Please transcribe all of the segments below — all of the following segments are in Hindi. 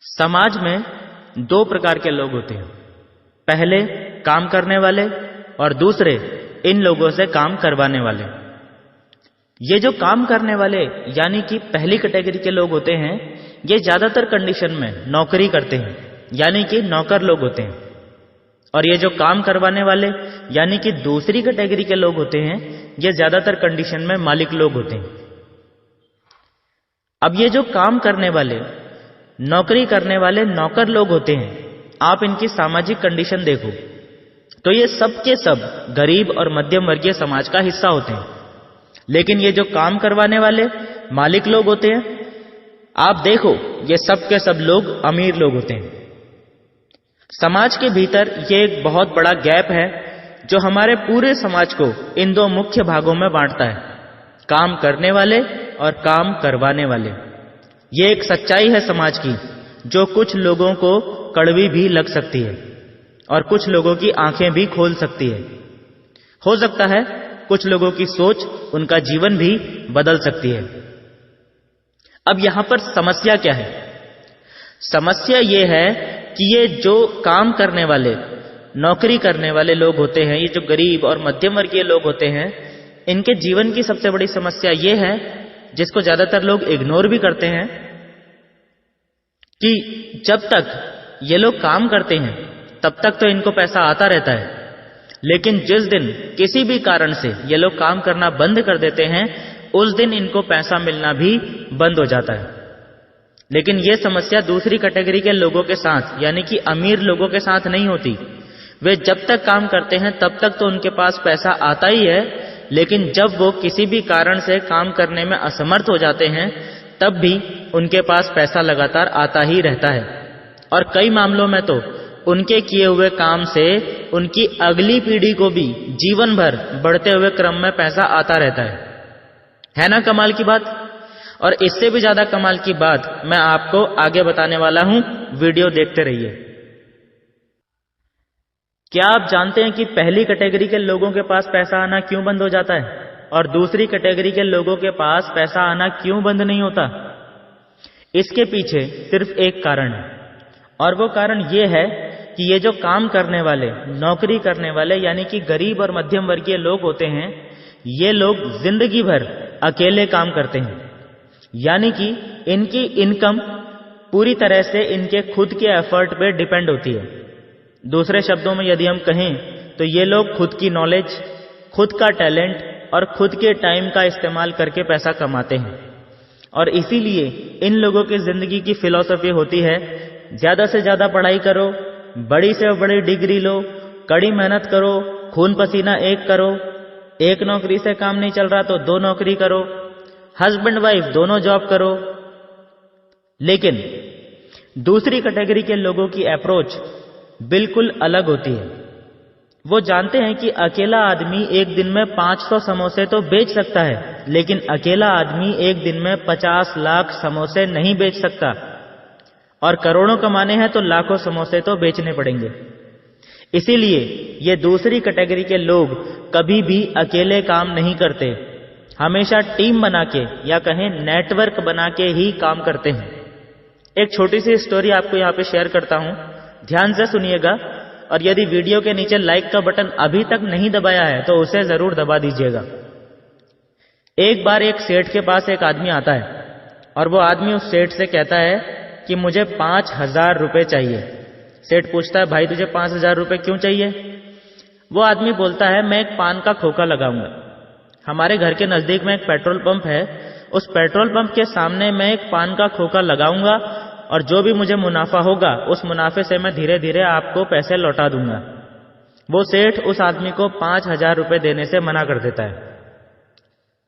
समाज में दो प्रकार के लोग होते हैं। पहले काम करने वाले और दूसरे इन लोगों से काम करवाने वाले। ये जो काम करने वाले यानी कि पहली कैटेगरी के लोग होते हैं, ये ज्यादातर कंडीशन में नौकरी करते हैं यानी कि नौकर लोग होते हैं। और ये जो काम करवाने वाले यानी कि दूसरी कैटेगरी के लोग होते हैं, ये ज्यादातर कंडीशन में मालिक लोग होते हैं। अब ये जो काम करने वाले नौकरी करने वाले नौकर लोग होते हैं, आप इनकी सामाजिक कंडीशन देखो तो ये सब के सब गरीब और मध्यम वर्गीय समाज का हिस्सा होते हैं। लेकिन ये जो काम करवाने वाले मालिक लोग होते हैं, आप देखो ये सब के सब लोग अमीर लोग होते हैं। समाज के भीतर ये एक बहुत बड़ा गैप है जो हमारे पूरे समाज को इन दो मुख्य भागों में बांटता है, काम करने वाले और काम करवाने वाले। ये एक सच्चाई है समाज की जो कुछ लोगों को कड़वी भी लग सकती है और कुछ लोगों की आंखें भी खोल सकती है। हो सकता है कुछ लोगों की सोच, उनका जीवन भी बदल सकती है। अब यहां पर समस्या क्या है? समस्या ये है कि ये जो काम करने वाले नौकरी करने वाले लोग होते हैं, ये जो गरीब और मध्यम वर्गीय लोग होते हैं, इनके जीवन की सबसे बड़ी समस्या ये है, जिसको ज्यादातर लोग इग्नोर भी करते हैं, कि जब तक ये लोग काम करते हैं तब तक तो इनको पैसा आता रहता है, लेकिन जिस दिन किसी भी कारण से ये लोग काम करना बंद कर देते हैं, उस दिन इनको पैसा मिलना भी बंद हो जाता है। लेकिन ये समस्या दूसरी कैटेगरी के लोगों के साथ यानी कि अमीर लोगों के साथ नहीं होती। वे जब तक काम करते हैं तब तक तो उनके पास पैसा आता ही है, लेकिन जब वो किसी भी कारण से काम करने में असमर्थ हो जाते हैं तब भी उनके पास पैसा लगातार आता ही रहता है। और कई मामलों में तो उनके किए हुए काम से उनकी अगली पीढ़ी को भी जीवन भर बढ़ते हुए क्रम में पैसा आता रहता है ना कमाल की बात? और इससे भी ज्यादा कमाल की बात मैं आपको आगे बताने वाला हूं, वीडियो देखते रहिए। क्या आप जानते हैं कि पहली कैटेगरी के लोगों के पास पैसा आना क्यों बंद हो जाता है और दूसरी कैटेगरी के लोगों के पास पैसा आना क्यों बंद नहीं होता? इसके पीछे सिर्फ एक कारण है, और वो कारण ये है कि ये जो काम करने वाले नौकरी करने वाले यानी कि गरीब और मध्यम वर्गीय लोग होते हैं, ये लोग जिंदगी भर अकेले काम करते हैं, यानी कि इनकी इनकम पूरी तरह से इनके खुद के एफर्ट पे डिपेंड होती है। दूसरे शब्दों में यदि हम कहें तो ये लोग खुद की नॉलेज, खुद का टैलेंट और खुद के टाइम का इस्तेमाल करके पैसा कमाते हैं। और इसीलिए इन लोगों की जिंदगी की फिलॉसफी होती है, ज्यादा से ज्यादा पढ़ाई करो, बड़ी से बड़ी डिग्री लो, कड़ी मेहनत करो, खून पसीना एक करो, एक नौकरी से काम नहीं चल रहा तो दो नौकरी करो, हस्बैंड वाइफ दोनों जॉब करो। लेकिन दूसरी कैटेगरी के लोगों की अप्रोच बिल्कुल अलग होती है। वो जानते हैं कि अकेला आदमी एक दिन में 500 समोसे तो बेच सकता है, लेकिन अकेला आदमी एक दिन में 50 लाख समोसे नहीं बेच सकता, और करोड़ों कमाने हैं तो लाखों समोसे तो बेचने पड़ेंगे। इसीलिए ये दूसरी कैटेगरी के लोग कभी भी अकेले काम नहीं करते, हमेशा टीम बना के या कहें नेटवर्क बना के ही काम करते हैं। एक छोटी सी स्टोरी आपको यहाँ पे शेयर करता हूं, ध्यान से सुनिएगा, और यदि वीडियो के नीचे लाइक का बटन अभी तक नहीं दबाया है तो उसे जरूर दबा दीजिएगा। एक बार एक सेठ के पास एक आदमी आता है और वो आदमी उस सेठ से कहता है कि मुझे 5,000 रुपए चाहिए। सेठ पूछता है, भाई तुझे 5,000 रुपए क्यों चाहिए? वो आदमी बोलता है, मैं एक पान का खोखा लगाऊंगा। हमारे घर के नजदीक में एक पेट्रोल पंप है, उस पेट्रोल पंप के सामने मैं एक पान का खोखा लगाऊंगा और जो भी मुझे मुनाफा होगा उस मुनाफे से मैं धीरे धीरे आपको पैसे लौटा दूंगा। वो सेठ उस आदमी को 5,000 रुपए देने से मना कर देता है।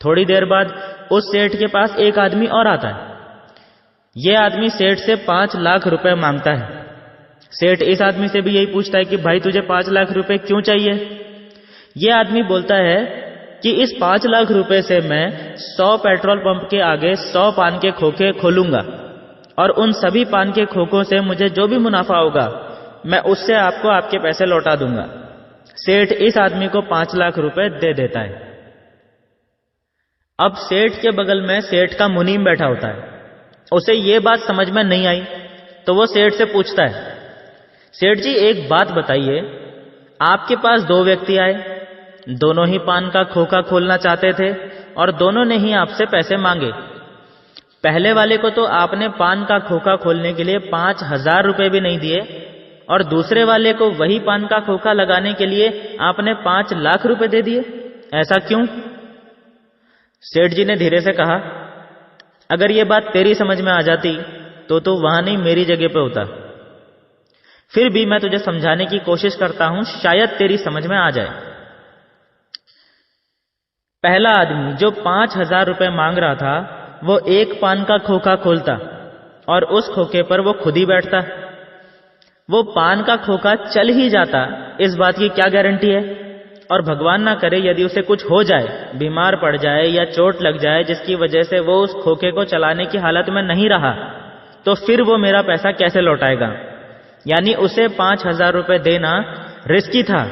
थोड़ी देर बाद उस सेठ के पास एक आदमी और आता है। ये आदमी सेठ से 5 लाख रुपए मांगता है। सेठ इस आदमी से भी यही पूछता है कि भाई तुझे 5 लाख रुपए क्यों चाहिए? ये आदमी बोलता है कि इस 5 लाख रुपए से मैं 100 पेट्रोल पंप के आगे 100 पान के खोखे खोलूंगा और उन सभी पान के खोखों से मुझे जो भी मुनाफा होगा मैं उससे आपको आपके पैसे लौटा दूंगा। सेठ इस आदमी को 5 लाख रुपए दे देता है। अब सेठ के बगल में सेठ का मुनीम बैठा होता है। उसे ये बात समझ में नहीं आई तो वो सेठ से पूछता है, सेठ जी एक बात बताइए, आपके पास दो व्यक्ति आए, दोनों ही पान का खोखा खोलना चाहते थे और दोनों ने ही आपसे पैसे मांगे। पहले वाले को तो आपने पान का खोखा खोलने के लिए 5,000 रुपए भी नहीं दिए और दूसरे वाले को वही पान का खोखा लगाने के लिए आपने 5 लाख रुपए दे दिए, ऐसा क्यों? सेठ जी ने धीरे से कहा, अगर ये बात तेरी समझ में आ जाती तो तू वहां नहीं मेरी जगह पे होता। फिर भी मैं तुझे समझाने की कोशिश करता हूं, शायद तेरी समझ में आ जाए। पहला आदमी जो 5,000 रुपए मांग रहा था वो एक पान का खोखा खोलता और उस खोखे पर वो खुद ही बैठता। वो पान का खोखा चल ही जाता, इस बात की क्या गारंटी है? और भगवान ना करे यदि उसे कुछ हो जाए, बीमार पड़ जाए या चोट लग जाए जिसकी वजह से वो उस खोखे को चलाने की हालत में नहीं रहा, तो फिर वो मेरा पैसा कैसे लौटाएगा? यानी उसे 5,000 रुपए देना रिस्की था।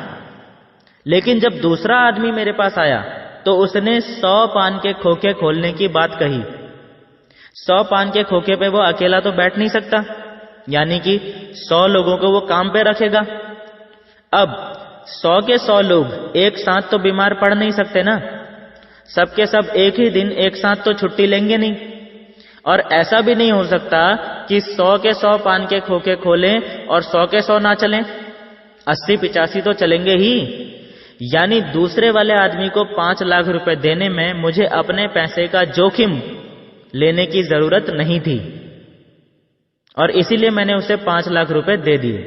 लेकिन जब दूसरा आदमी मेरे पास आया तो उसने 100 पान के खोखे खोलने की बात कही। 100 पान के खोखे पे वो अकेला तो बैठ नहीं सकता, यानी कि 100 लोगों को वो काम पे रखेगा। अब 100 के 100 लोग एक साथ तो बीमार पड़ नहीं सकते ना, सबके सब एक ही दिन एक साथ तो छुट्टी लेंगे नहीं। और ऐसा भी नहीं हो सकता कि 100 के 100 पान के खोखे खोलें और 100 के 100 ना चलें, 80-85 तो चलेंगे ही। यानी दूसरे वाले आदमी को 5 लाख रुपए देने में मुझे अपने पैसे का जोखिम लेने की जरूरत नहीं थी और इसीलिए मैंने उसे 5 लाख रुपए दे दिए।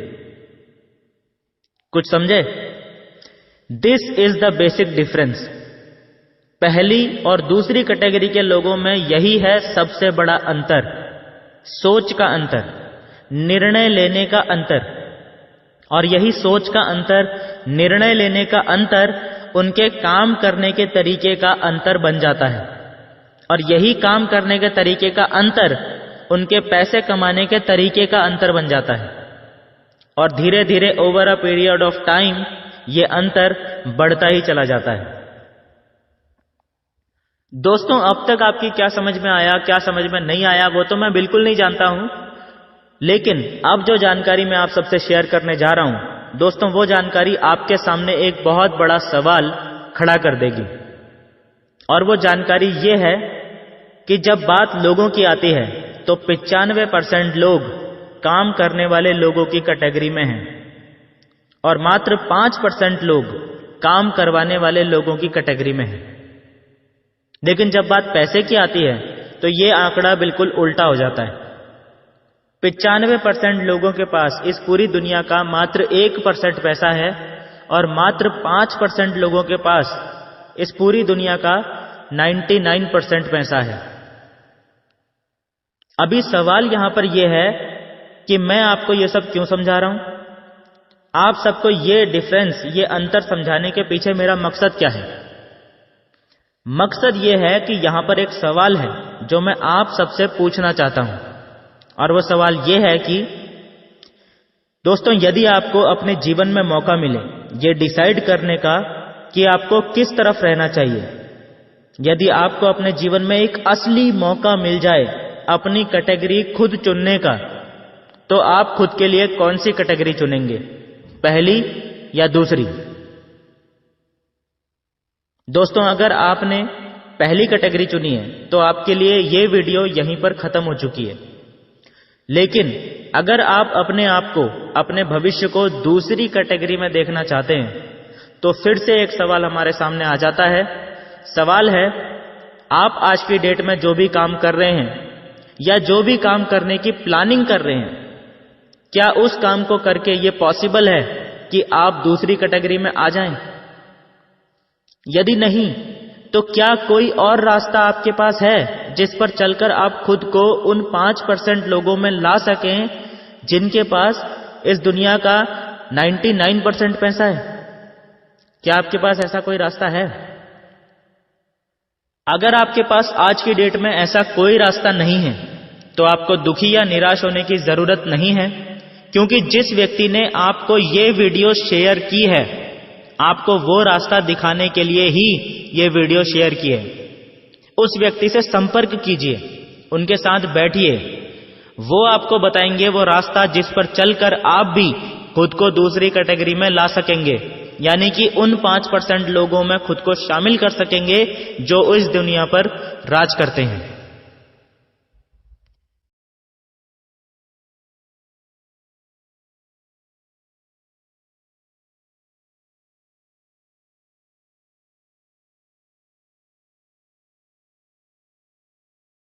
कुछ समझे? This is the basic difference. पहली और दूसरी कैटेगरी के लोगों में यही है सबसे बड़ा अंतर, सोच का अंतर, निर्णय लेने का अंतर। और यही सोच का अंतर, निर्णय लेने का अंतर उनके काम करने के तरीके का अंतर बन जाता है और यही काम करने के तरीके का अंतर उनके पैसे कमाने के तरीके का अंतर बन जाता है। और धीरे धीरे over a period of time ये अंतर बढ़ता ही चला जाता है। दोस्तों, अब तक आपकी क्या समझ में आया, क्या समझ में नहीं आया, वो तो मैं बिल्कुल नहीं जानता हूं, लेकिन अब जो जानकारी मैं आप सबसे शेयर करने जा रहा हूं दोस्तों, वो जानकारी आपके सामने एक बहुत बड़ा सवाल खड़ा कर देगी। और वो जानकारी ये है कि जब बात लोगों की आती है तो 95% लोग काम करने वाले लोगों की कैटेगरी में हैं और मात्र 5% लोग काम करवाने वाले लोगों की कैटेगरी में हैं। लेकिन जब बात पैसे की आती है तो ये आंकड़ा बिल्कुल उल्टा हो जाता है। 95% लोगों के पास इस पूरी दुनिया का मात्र 1% पैसा है और मात्र 5% लोगों के पास इस पूरी दुनिया का 99% पैसा है। अभी सवाल यहां पर यह है कि मैं आपको यह सब क्यों समझा रहा हूं? आप सबको ये डिफरेंस, ये अंतर समझाने के पीछे मेरा मकसद क्या है? मकसद ये है कि यहां पर एक सवाल है जो मैं आप सबसे पूछना चाहता हूं और वो सवाल ये है कि दोस्तों, यदि आपको अपने जीवन में मौका मिले ये डिसाइड करने का कि आपको किस तरफ रहना चाहिए, यदि आपको अपने जीवन में एक असली मौका मिल जाए अपनी कैटेगरी खुद चुनने का, तो आप खुद के लिए कौन सी कैटेगरी चुनेंगे, पहली या दूसरी? दोस्तों, अगर आपने पहली कैटेगरी चुनी है तो आपके लिए ये वीडियो यहीं पर खत्म हो चुकी है। लेकिन अगर आप अपने आप को, अपने भविष्य को दूसरी कैटेगरी में देखना चाहते हैं तो फिर से एक सवाल हमारे सामने आ जाता है। सवाल है, आप आज की डेट में जो भी काम कर रहे हैं या जो भी काम करने की प्लानिंग कर रहे हैं, क्या उस काम को करके ये पॉसिबल है कि आप दूसरी कैटेगरी में आ जाएं? यदि नहीं, तो क्या कोई और रास्ता आपके पास है जिस पर चलकर आप खुद को उन 5% लोगों में ला सकें जिनके पास इस दुनिया का 99% पैसा है? क्या आपके पास ऐसा कोई रास्ता है? अगर आपके पास आज की डेट में ऐसा कोई रास्ता नहीं है तो आपको दुखी या निराश होने की जरूरत नहीं है, क्योंकि जिस व्यक्ति ने आपको ये वीडियो शेयर की है आपको वो रास्ता दिखाने के लिए ही ये वीडियो शेयर की है। उस व्यक्ति से संपर्क कीजिए, उनके साथ बैठिए वो आपको बताएंगे वो रास्ता जिस पर चलकर आप भी खुद को दूसरी कैटेगरी में ला सकेंगे, यानी कि उन 5% लोगों में खुद को शामिल कर सकेंगे जो इस दुनिया पर राज करते हैं।